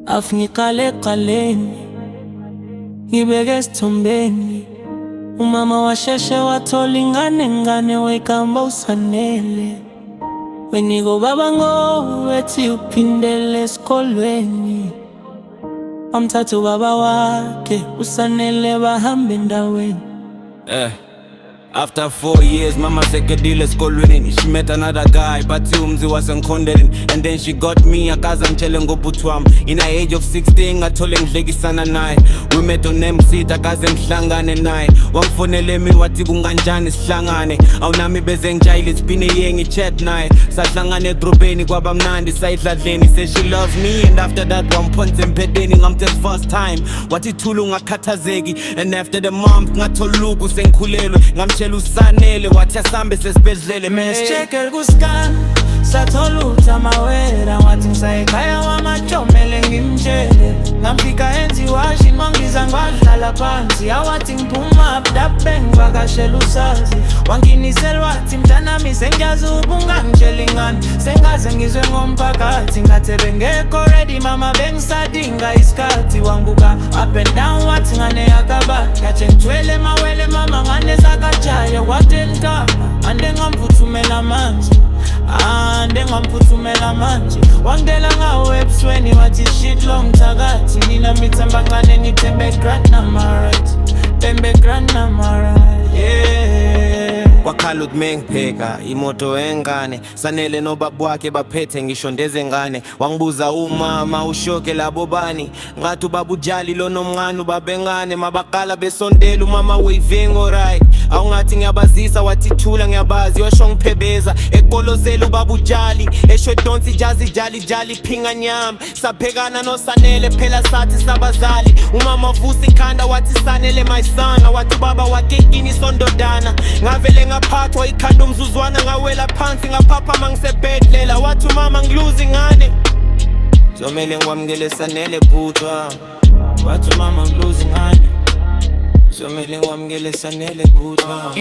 Afinikale kaleni ngibeke esithombeni, umama washeshe wathola ingane wekamba usanele. Weniko baba ngowethi uphindele esikolweni, wamthatha ubaba wakhe usanele bahambe endaweni. After 4 years, mama sekedile esikolweni. She met another guy, bathi umzi wasenkhondeni. And then she got me, akaza ngitshele ngobhuti wami. In the age of 16, ngathole ngidlekisana naye. We met on MC, akaze ngihlangane naye. Wangifonele mi wathi kunganjani sihlangane. Awunami beze ngijayile sibine ye ngichat naye. Sahlangane edrobheni kwaba mnandi sayidladleni. Say she loves me and after that wamphonsa empedeni. Ngamthe first time, wathi thula ungakhathazeki. And after the month, ngathola uku sengikhulelwe. Ngamtshela usanele wathi asambe sesibhedlele. Mesitshekele kuscan sathola ukuthi amawera, wathi ngisayekhaya wamajomele ngimtshele. Ngamfika enziwashi mangiza ngadlala phansi, awathi ngiphuma abdabe ngivakashela usazi. Wanginisela wathi mntanami sengiyazi ubungangitshela ingane, sengaze ngizwe ngomphakathi ngathi bengekho ready mama bengisadinga isikhathi. Wanguka up and down wathi ngane yakabani, katshe ngithwele mawele mama ngane sakajaya. Wathi ntaba ande ngamvuthumela manje, ande ngamvuthumela manje. Wangidela ngawo ebusweni wathi shit lo mthakathi. Nina mithemba ngane nithembe grandnamarit, tembe grandnamarit, yeah. Wakhala uthi mengipheka imoto engane, sanele nobaba wakhe baphethe ngisho ndezengane. Wangibuza umama ushoke labo bani, ngathi ubaba ujali lo nomncane ubabengane. Mabaqala besondela umama waving alright, awungathi ngiyabazisa wathi thula ngiyabazi. Washo ngiphebeza ekolozela ubaba ujali, esho donsi jazi jali phinga nyama. Saphekana nosanele phela sathi sabazali, umama vusa ikhanda wathi sanele my son. Wathi baba wakhe ini sondodana, ngavele ngaphathwa ikhanda umzuzwana ngawela phansi ngaphapha mangisebhedlela. Wathi umama ngiluza ingane, zomele ngiwamukele sanele bhuthwa. Wathi umama ngiluza ingane, zomele ngiwamukele sanele bhuthwa.